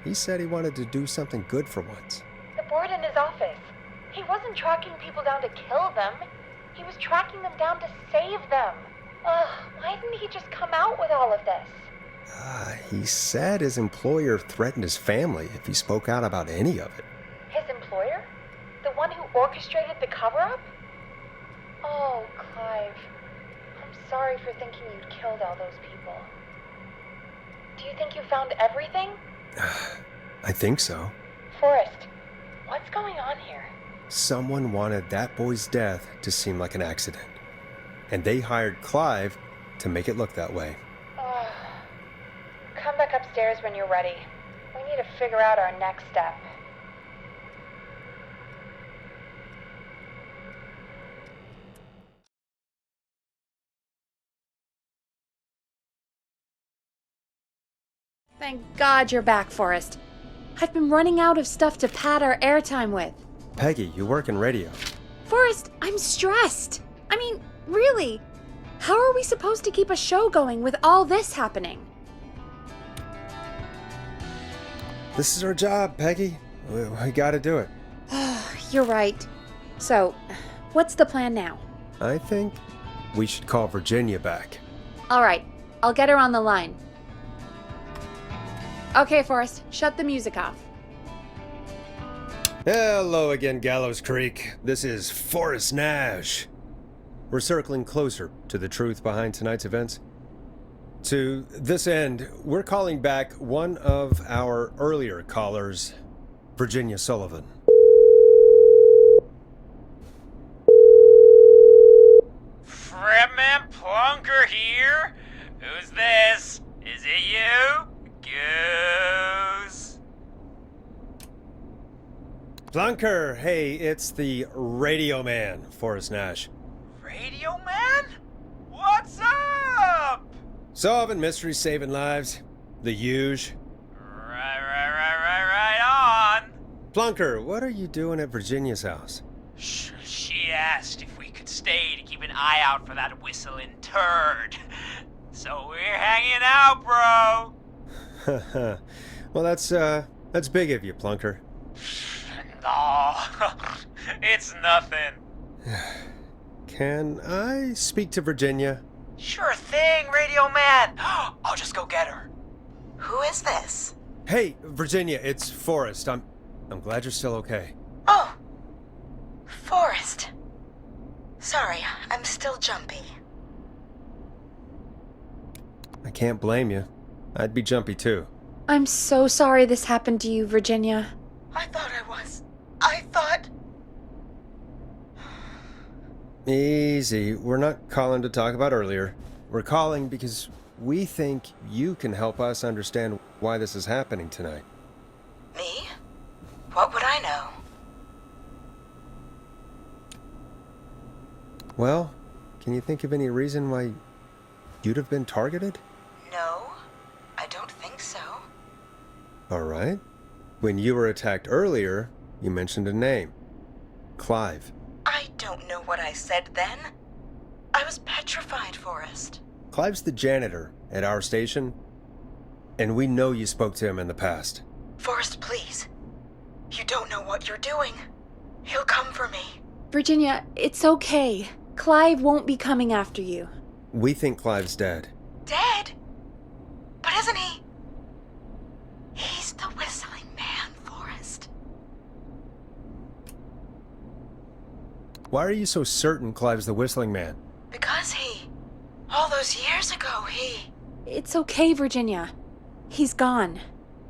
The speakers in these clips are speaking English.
He said he wanted to do something good for once. The board in his office. He wasn't tracking people down to kill them. He was tracking them down to save them. Ugh, why didn't he just come out with all of this? He said his employer threatened his family if he spoke out about any of it. His employer? The one who orchestrated the cover-up? Oh, Clive. I'm sorry for thinking you'd killed all those people. Do you think you found everything? I think so. Forrest, what's going on here? Someone wanted that boy's death to seem like an accident. And they hired Clive to make it look that way. Come back upstairs when you're ready. We need to figure out our next step. Thank God you're back, Forrest. I've been running out of stuff to pad our airtime with. Peggy, you work in radio. Forrest, I'm stressed. I mean, really. How are we supposed to keep a show going with all this happening? This is our job, Peggy. We gotta do it. You're right. So, what's the plan now? I think we should call Virginia back. All right, I'll get her on the line. Okay, Forrest, shut the music off. Hello again, Gallows Creek. This is Forrest Nash. We're circling closer to the truth behind tonight's events. To this end, we're calling back one of our earlier callers, Virginia Sullivan. Fretman Plunker here? Who's this? Is it you? Goose? Plunker, hey, it's the Radio Man, Forrest Nash. Radio Man? What's up? Solving mysteries, saving lives. The huge. Right on. Plunker, what are you doing at Virginia's house? She asked if we could stay to keep an eye out for that whistling turd. So we're hanging out, bro. Well, that's big of you, Plunker. No, it's nothing. Can I speak to Virginia? Sure thing, Radio Man. I'll just go get her. Who is this? Hey, Virginia, it's Forrest. I'm glad you're still okay. Oh, Forrest. Sorry, I'm still jumpy. I can't blame you. I'd be jumpy too. I'm so sorry this happened to you, Virginia. I thought I was. I thought... Easy. We're not calling to talk about earlier. We're calling because we think you can help us understand why this is happening tonight. Me? What would I know? Well, can you think of any reason why you'd have been targeted? No, I don't think so. All right. When you were attacked earlier, you mentioned a name. Clive. I don't know what I said then. I was petrified, Forrest. Clive's the janitor at our station, and we know you spoke to him in the past. Forrest, please. You don't know what you're doing. He'll come for me. Virginia, it's okay. Clive won't be coming after you. We think Clive's dead. Dead? But isn't he? He's the whistling man, Forrest. Why are you so certain Clive's the whistling man? Because all those years ago, It's okay, Virginia. He's gone.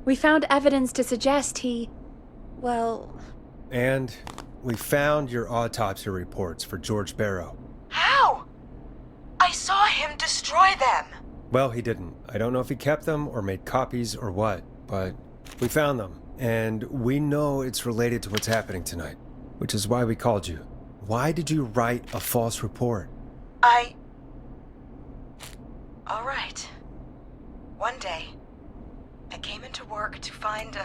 We found evidence to suggest well... And we found your autopsy reports for George Barrow. How? I saw him destroy them. Well, he didn't. I don't know if he kept them or made copies or what, but we found them. And we know it's related to what's happening tonight, which is why we called you. Why did you write a false report? All right. One day, I came into work to find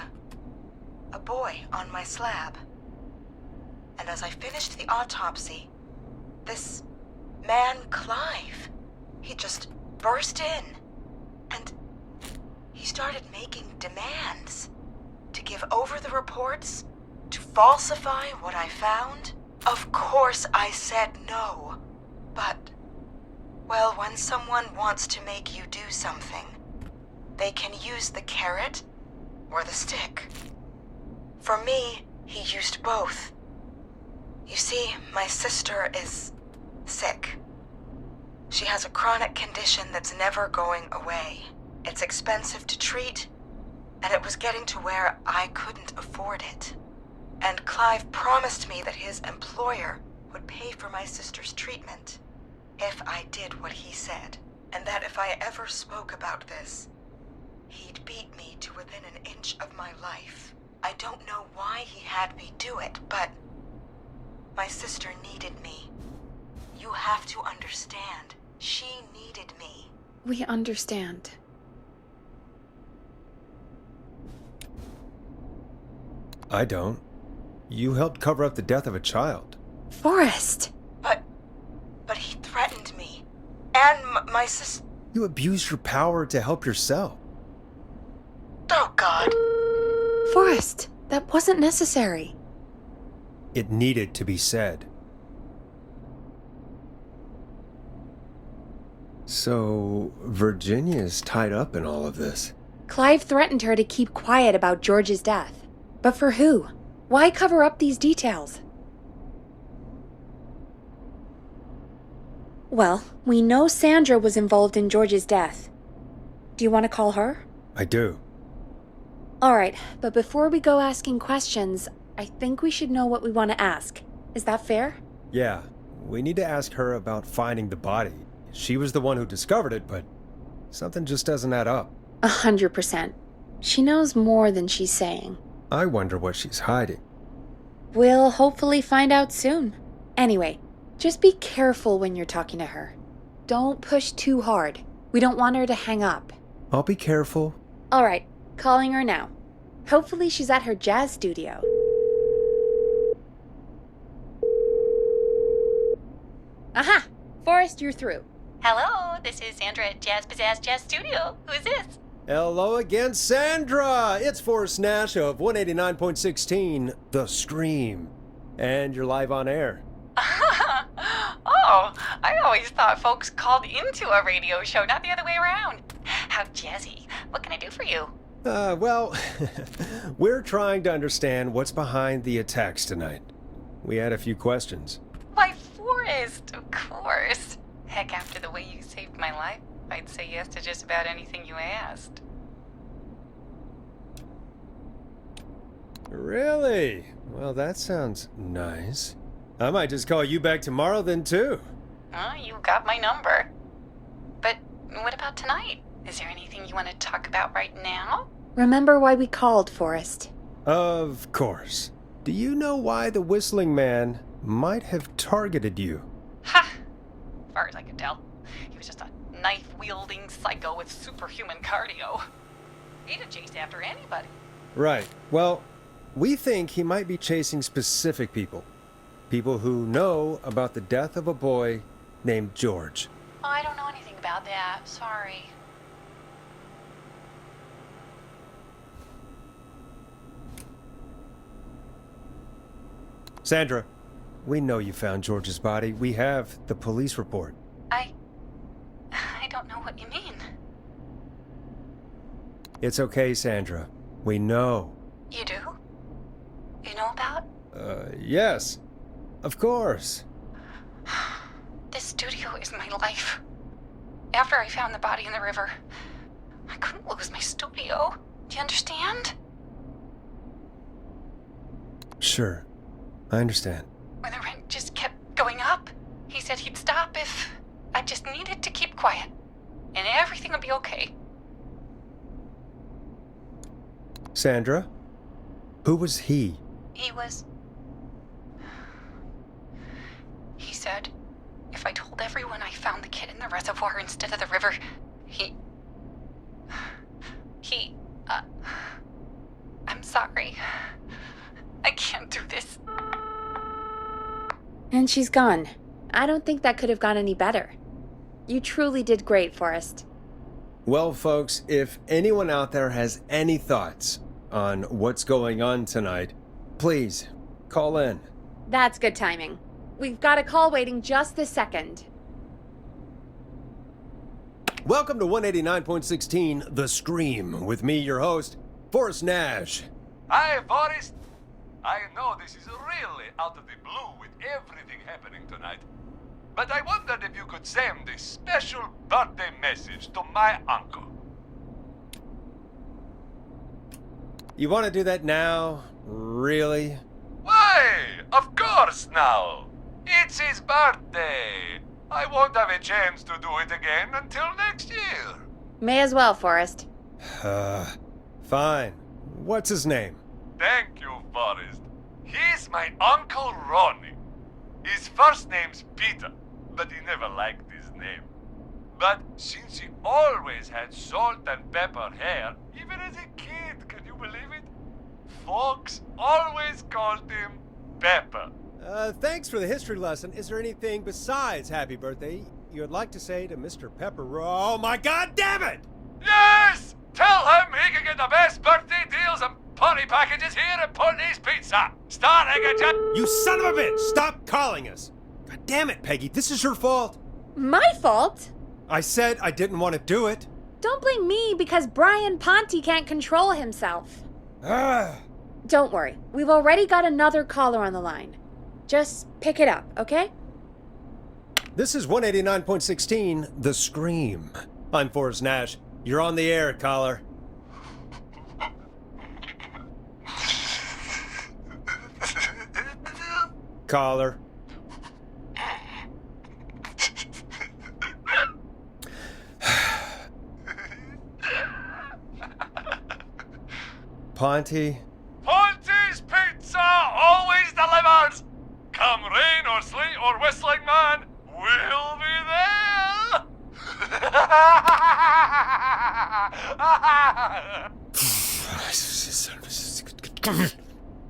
a boy on my slab. And as I finished the autopsy, this man, Clive, he just burst in. And he started making demands. give over the reports? To falsify what I found? Of course I said no. But, well, when someone wants to make you do something, they can use the carrot or the stick. For me, he used both. You see, my sister is sick. She has a chronic condition that's never going away. It's expensive to treat, and it was getting to where I couldn't afford it. And Clive promised me that his employer would pay for my sister's treatment if I did what he said, and that if I ever spoke about this, he'd beat me to within an inch of my life. I don't know why he had me do it, but my sister needed me. You have to understand. She needed me. We understand. I don't. You helped cover up the death of a child. Forrest! But he threatened me. And my sister... You abused your power to help yourself. Oh, God. Forrest, that wasn't necessary. It needed to be said. So, Virginia's tied up in all of this. Clive threatened her to keep quiet about George's death. But for who? Why cover up these details? Well, we know Sandra was involved in George's death. Do you want to call her? I do. Alright, but before we go asking questions, I think we should know what we want to ask. Is that fair? Yeah, we need to ask her about finding the body. She was the one who discovered it, but something just doesn't add up. 100%. She knows more than she's saying. I wonder what she's hiding. We'll hopefully find out soon. Anyway, just be careful when you're talking to her. Don't push too hard. We don't want her to hang up. I'll be careful. Alright, calling her now. Hopefully she's at her jazz studio. Aha! Forrest, you're through. Hello, this is Sandra at Jazz Pizzazz Jazz Studio. Who is this? Hello again, Sandra! It's Forrest Nash of 189.16, The Scream. And you're live on air. Oh, I always thought folks called into a radio show, not the other way around. How jazzy. What can I do for you? Well, we're trying to understand what's behind the attacks tonight. We had a few questions. Why, Forrest, of course. Heck, after the way you saved my life, I'd say yes to just about anything you asked. Really? Well, that sounds nice. I might just call you back tomorrow then, too. Oh, you got my number. But what about tonight? Is there anything you want to talk about right now? Remember why we called, Forrest. Of course. Do you know why the Whistling Man might have targeted you? Ha! As far as I could tell, he was just a knife-wielding psycho with superhuman cardio. He'd have chased after anybody. Right. Well, we think he might be chasing specific people. People who know about the death of a boy named George. Oh, I don't know anything about that. Sorry. Sandra, we know you found George's body. We have the police report. I don't know what you mean. It's okay, Sandra. We know. You do? You know about? Yes. Of course. This studio is my life. After I found the body in the river, I couldn't lose my studio. Do you understand? Sure. I understand. When the rent just kept going up, he said he'd stop if I just needed to keep quiet. And everything would be okay. Sandra? Who was he? He said if I told everyone I found the kid in the reservoir instead of the river, I'm sorry. I can't do this. And she's gone. I don't think that could have gone any better. You truly did great, Forrest. Well, folks, if anyone out there has any thoughts on what's going on tonight, please call in. That's good timing. We've got a call waiting just this second. Welcome to 189.16 The Scream with me, your host, Forrest Nash. Hi, Forrest. I know this is really out of the blue with everything happening tonight, but I wondered if you could send a special birthday message to my uncle. You want to do that now? Really? Why? Of course now. It's his birthday. I won't have a chance to do it again until next year. May as well, Forrest. Fine. What's his name? Thank you, Forrest. He's my Uncle Ronnie. His first name's Peter, but he never liked his name. But since he always had salt and pepper hair, even as a kid, can you believe it? Folks always called him Pepper. Thanks for the history lesson. Is there anything besides happy birthday you would like to say to Mr. Pepper? Oh my god damn it! Yes! Tell him he can get the best birthday deals and party packages here at Putney's Pizza. Starting at You son of a bitch! Stop calling us! God damn it, Peggy, this is your fault! My fault? I said I didn't want to do it. Don't blame me because Brian Ponte can't control himself. Ah. Don't worry, we've already got another caller on the line. Just pick it up, okay? This is 189.16 The Scream. I'm Forrest Nash. You're on the air, caller. Caller. Ponte? Ponte's Pizza always delivers! Come rain or sleet or whistling man, we'll be there!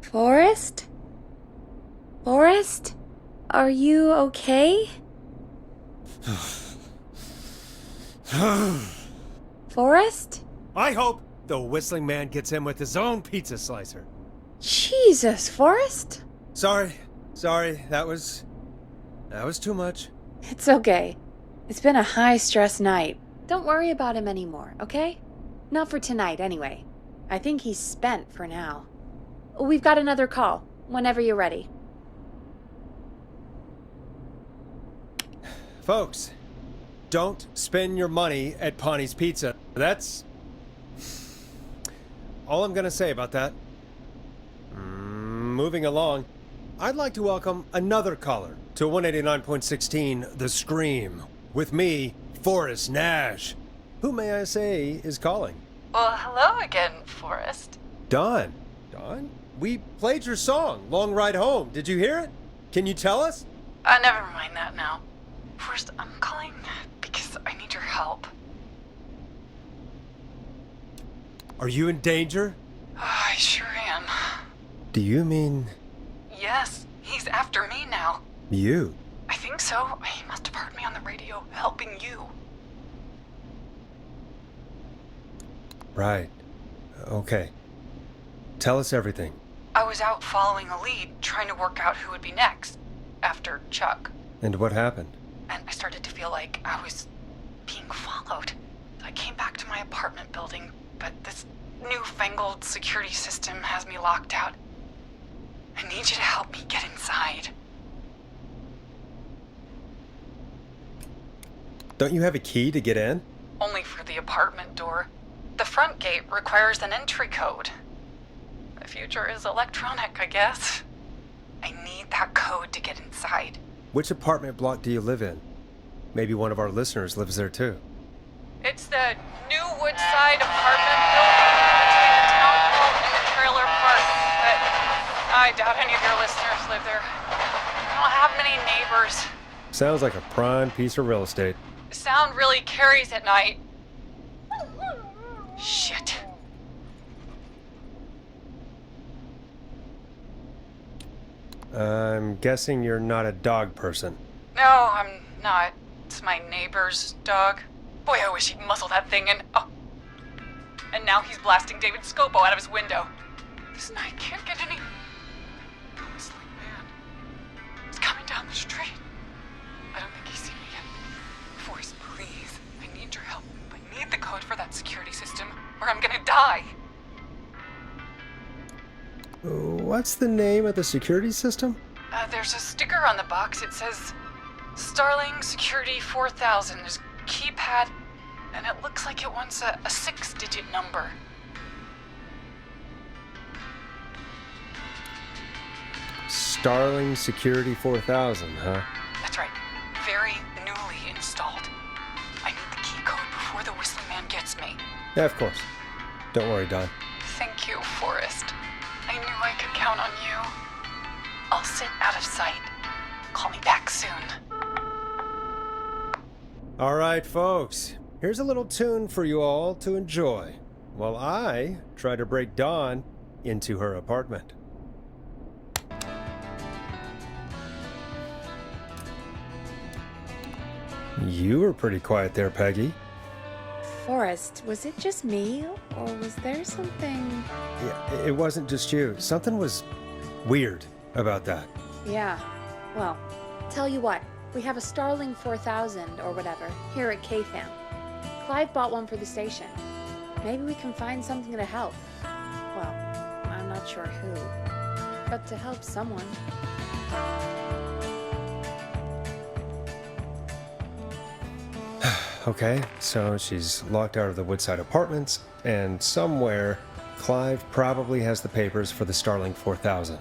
Forrest? Forrest? Are you okay? Forrest? I hope the whistling man gets in with his own pizza slicer. Jesus, Forrest? Sorry, that was too much. It's okay. It's been a high-stress night. Don't worry about him anymore, okay? Not for tonight, anyway. I think he's spent for now. We've got another call, whenever you're ready. Folks, don't spend your money at Ponte's Pizza. That's all I'm gonna say about that. Moving along, I'd like to welcome another caller to 189.16 The Scream with me, Forrest Nash. Who, may I say, is calling? Well, hello again, Forrest. Don. Don? We played your song, Long Ride Home. Did you hear it? Can you tell us? Never mind that now. Forrest, I'm calling because I need your help. Are you in danger? I sure am. Do you mean Yes, he's after me now. you? I think so. He must have heard me on the radio helping you. Right. Okay. Tell us everything. I was out following a lead, trying to work out who would be next, after Chuck. And what happened? And I started to feel like I was being followed. I came back to my apartment building, but this newfangled security system has me locked out. I need you to help me get inside. Don't you have a key to get in? Only for the apartment door. The front gate requires an entry code. The future is electronic, I guess. I need that code to get inside. Which apartment block do you live in? Maybe one of our listeners lives there too. It's the New Woodside apartment building between the town hall and the trailer park. But I doubt any of your listeners live there. I don't have many neighbors. Sounds like a prime piece of real estate. The sound really carries at night. Shit. I'm guessing you're not a dog person. No, I'm not. It's my neighbor's dog. Boy, I wish he'd muzzle that thing and... Oh. and now he's blasting David Scopo out of his window. This night can't get any... The whistling man is coming down the street. I don't think he's seen me yet. Forrest, please. I need your help. I need the code for that security system, or I'm gonna die. What's the name of the security system? There's a sticker on the box. It says Starling Security 4000. There's a keypad, and it looks like it wants a 6-digit number. Starling Security 4000, huh? That's right. Very newly installed. I need the key code before the whistling man gets me. Yeah, of course. Don't worry, Don. Thank you, Forrest. I knew I could count on you. I'll sit out of sight. Call me back soon. All right, folks. Here's a little tune for you all to enjoy while I try to break Dawn into her apartment. You were pretty quiet there, Peggy. Forrest, was it just me, or was there something... Yeah, it wasn't just you. Something was weird about that. Yeah, well, tell you what, we have a Starling 4000 or whatever here at KFAM. Clive bought one for the station. Maybe we can find something to help. Well, I'm not sure who, but to help someone. Okay, so she's locked out of the Woodside Apartments, and somewhere Clive probably has the papers for the Starling 4000.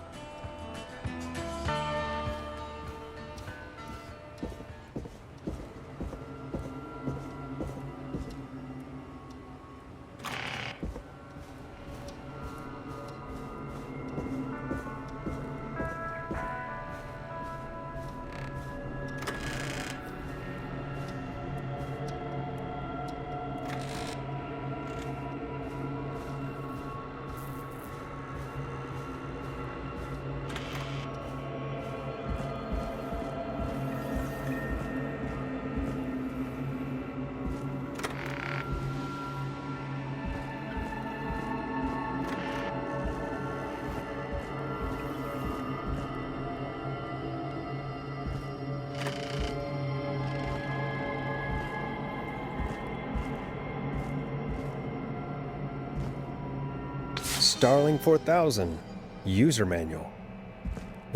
Starling 4000 user manual.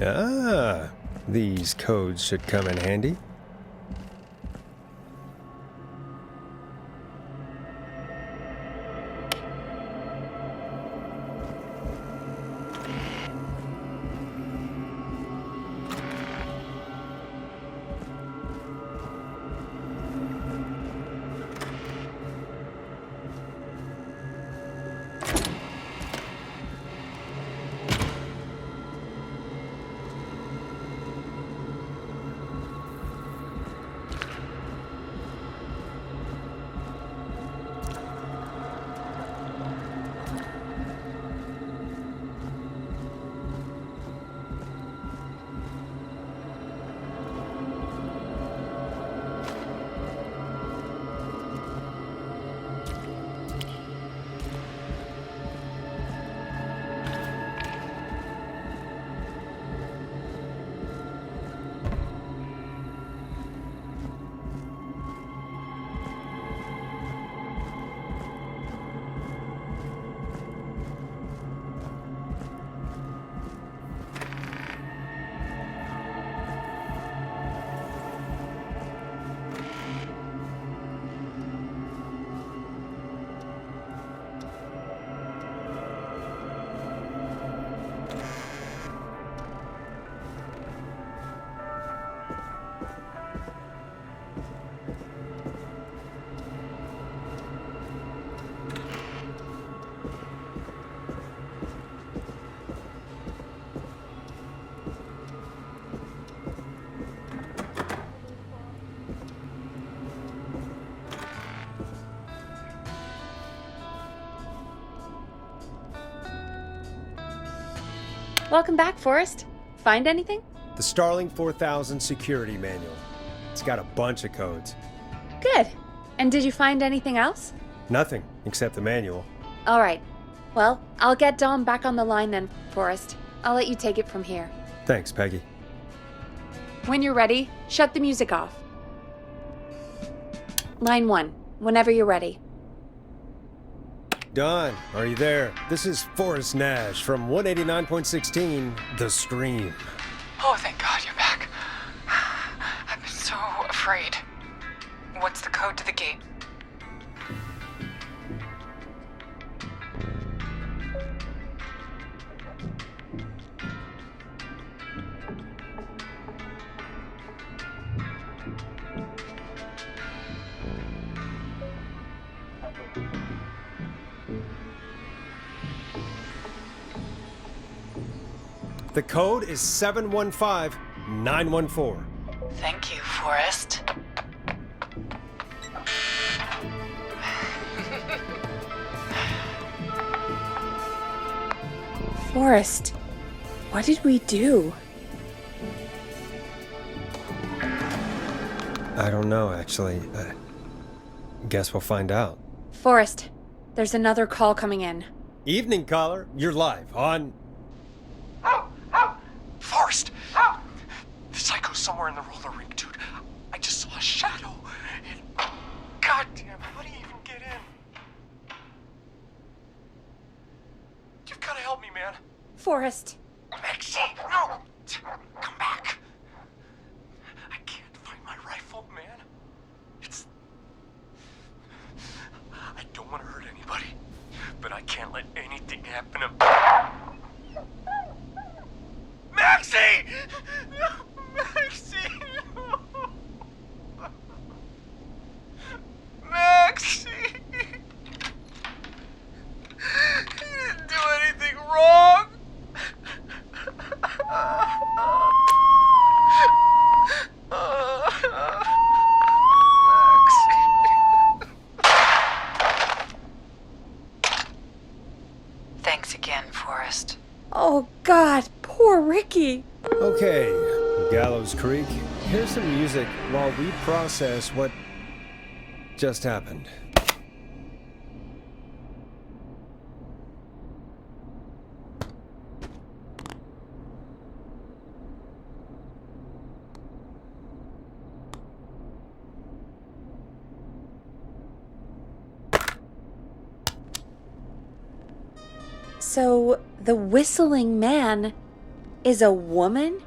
Ah, these codes should come in handy. Welcome back, Forrest. Find anything? The Starling 4000 security manual. It's got a bunch of codes. Good. And did you find anything else? Nothing except the manual. All right. Well, I'll get Dom back on the line then, Forrest. I'll let you take it from here. Thanks, Peggy. When you're ready, shut the music off. Line 1, whenever you're ready. Don, are you there? This is Forrest Nash from 189.16, The Scream. Oh, thank God you're back. I've been so afraid. What's the code to the gate? The code is 715914. Thank you, Forrest. Forrest, what did we do? I don't know, actually. Guess we'll find out. Forrest, there's another call coming in. Evening, caller. You're live on... Forrest! The psycho's somewhere in the roller rink, dude. I just saw a shadow. Goddamn, how do you even get in? You've gotta help me, man. Forrest. Maxine, no! Come back. I can't find my rifle, man. I don't want to hurt anybody, but I can't let anything happen to... Maxie! Maxie! Maxie! You didn't do anything wrong! Thanks again, Forrest. Oh, God, poor Ricky. Okay, Gallows Creek. Here's some music while we process what just happened. So, the whistling man is a woman?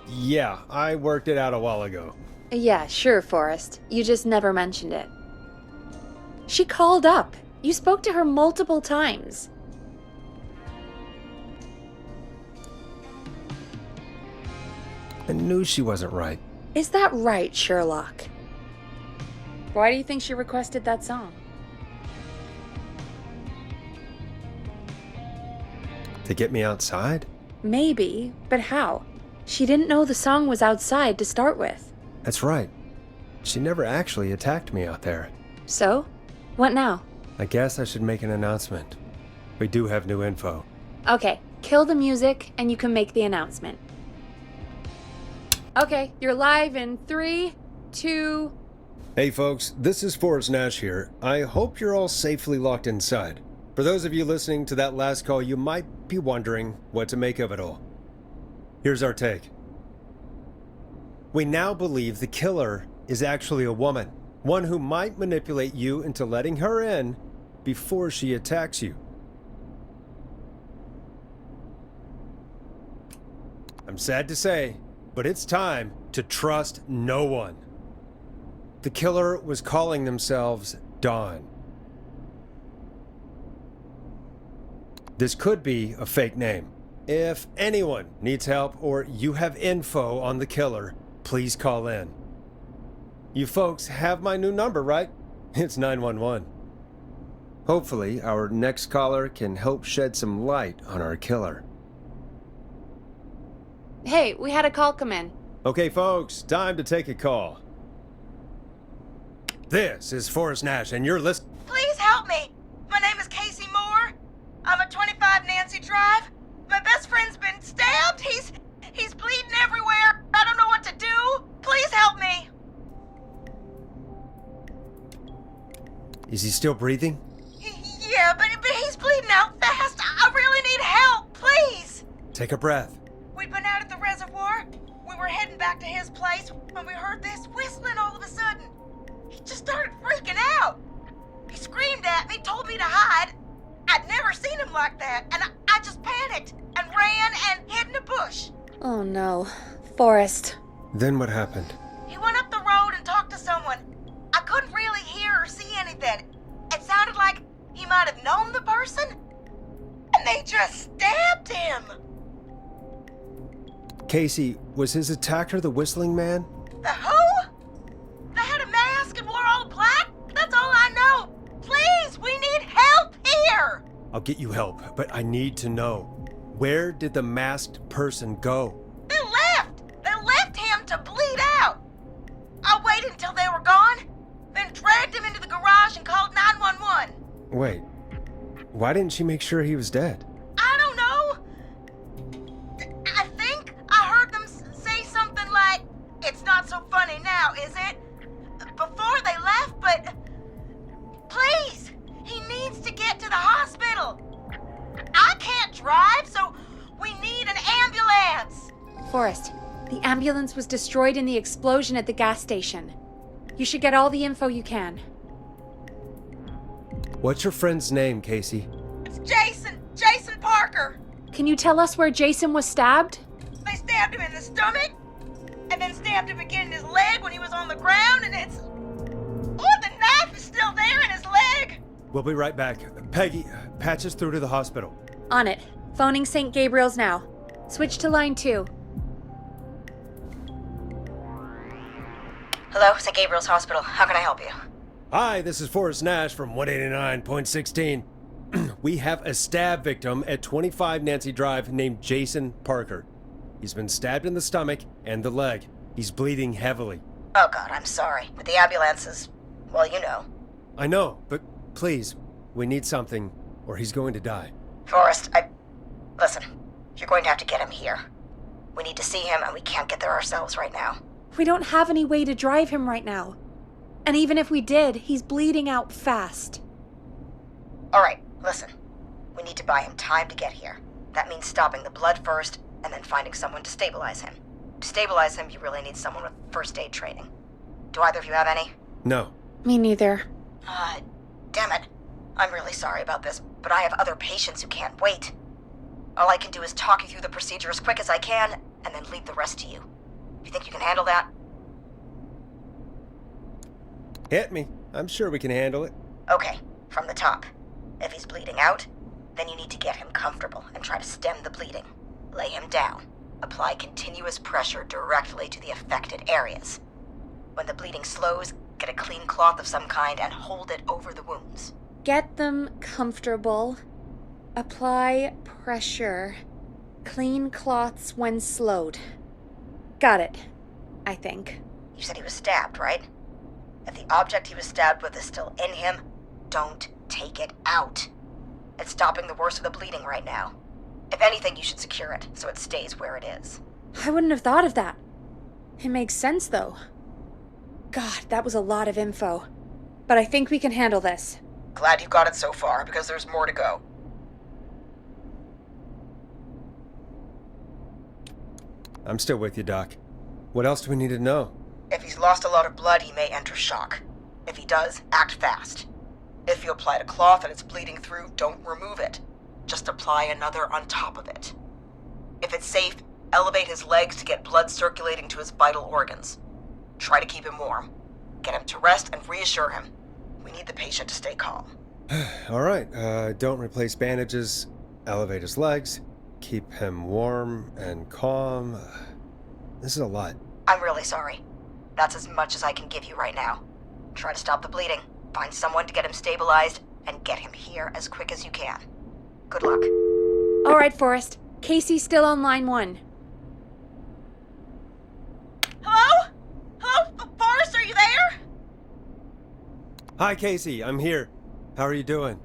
Yeah, I worked it out a while ago. Yeah, sure, Forrest. You just never mentioned it. She called up. You spoke to her multiple times. I knew she wasn't right. Is that right, Sherlock? Why do you think she requested that song? To get me outside? Maybe, but how? She didn't know the song was outside to start with. That's right. She never actually attacked me out there. So? What now? I guess I should make an announcement. We do have new info. Okay, kill the music and you can make the announcement. Okay, you're live in 3, 2... Hey folks, this is Forrest Nash here. I hope you're all safely locked inside. For those of you listening to that last call, you might be wondering what to make of it all. Here's our take. We now believe the killer is actually a woman, one who might manipulate you into letting her in before she attacks you. I'm sad to say, but it's time to trust no one. The killer was calling themselves Dawn. This could be a fake name. If anyone needs help or you have info on the killer, please call in. You folks have my new number, right? It's 911. Hopefully, our next caller can help shed some light on our killer. Hey, we had a call come in. Okay, folks, time to take a call. This is Forrest Nash, and you're listening. Please help me. My name is Casey Moore. I'm at 25 Nancy Drive. My best friend's Is he still breathing? Yeah, but he's bleeding out fast. I really need help, please. Take a breath. We'd been out at the reservoir. We were heading back to his place when we heard this whistling all of a sudden. He just started freaking out. He screamed at me, told me to hide. I'd never seen him like that, and I just panicked and ran and hid in a bush. Oh no. Forrest. Then what happened? He went up the road and talked to someone. I couldn't really hear or see anything. It sounded like he might have known the person, and they just stabbed him. Casey, was his attacker the whistling man? The who? They had a mask and wore all black? That's all I know. Please, we need help here. I'll get you help, but I need to know. Where did the masked person go? They left. They left him to bleed out. I waited until they were gone, then dragged him into the garage and called 911. Wait, why didn't she make sure he was dead? I don't know. I think I heard them say something like, "It's not so funny now, is it?" before they left, but please, he needs to get to the hospital. I can't drive, so we need an ambulance. Forrest, the ambulance was destroyed in the explosion at the gas station. You should get all the info you can. What's your friend's name, Casey? It's Jason Parker. Can you tell us where Jason was stabbed? They stabbed him in the stomach, and then stabbed him again in his leg when he was on the ground, and it's... Oh, the knife is still there in his leg! We'll be right back. Peggy, patch us through to the hospital. On it. Phoning St. Gabriel's now. Switch to line 2. Hello, St. Gabriel's Hospital. How can I help you? Hi, this is Forrest Nash from 189.16. We have a stab victim at 25 Nancy Drive named Jason Parker. He's been stabbed in the stomach and the leg. He's bleeding heavily. Oh God, I'm sorry. But the ambulance is... well, you know. I know, but please, we need something, or he's going to die. Forrest, listen, you're going to have to get him here. We need to see him, and we can't get there ourselves right now. We don't have any way to drive him right now. And even if we did, he's bleeding out fast. All right, listen. We need to buy him time to get here. That means stopping the blood first, and then finding someone to stabilize him. To stabilize him, you really need someone with first aid training. Do either of you have any? No. Me neither. Damn it. I'm really sorry about this, but I have other patients who can't wait. All I can do is talk you through the procedure as quick as I can, and then leave the rest to you. You think you can handle that? Hit me. I'm sure we can handle it. Okay, from the top. If he's bleeding out, then you need to get him comfortable and try to stem the bleeding. Lay him down. Apply continuous pressure directly to the affected areas. When the bleeding slows, get a clean cloth of some kind and hold it over the wounds. Get them comfortable. Apply pressure. Clean cloths when slowed. Got it, I think. You said he was stabbed, right? If the object he was stabbed with is still in him, don't take it out. It's stopping the worst of the bleeding right now. If anything, you should secure it so it stays where it is. I wouldn't have thought of that. It makes sense, though. God, that was a lot of info. But I think we can handle this. Glad you got it so far, because there's more to go. I'm still with you, Doc. What else do we need to know? If he's lost a lot of blood, he may enter shock. If he does, act fast. If you applied a cloth and it's bleeding through, don't remove it. Just apply another on top of it. If it's safe, elevate his legs to get blood circulating to his vital organs. Try to keep him warm. Get him to rest and reassure him. We need the patient to stay calm. All right, don't replace bandages, elevate his legs, keep him warm and calm. This is a lot. I'm really sorry. That's as much as I can give you right now. Try to stop the bleeding, find someone to get him stabilized, and get him here as quick as you can. Good luck. All right, Forrest. Casey's still on line 1. Hello? Hello? Forrest, are you there? Hi, Casey. I'm here. How are you doing?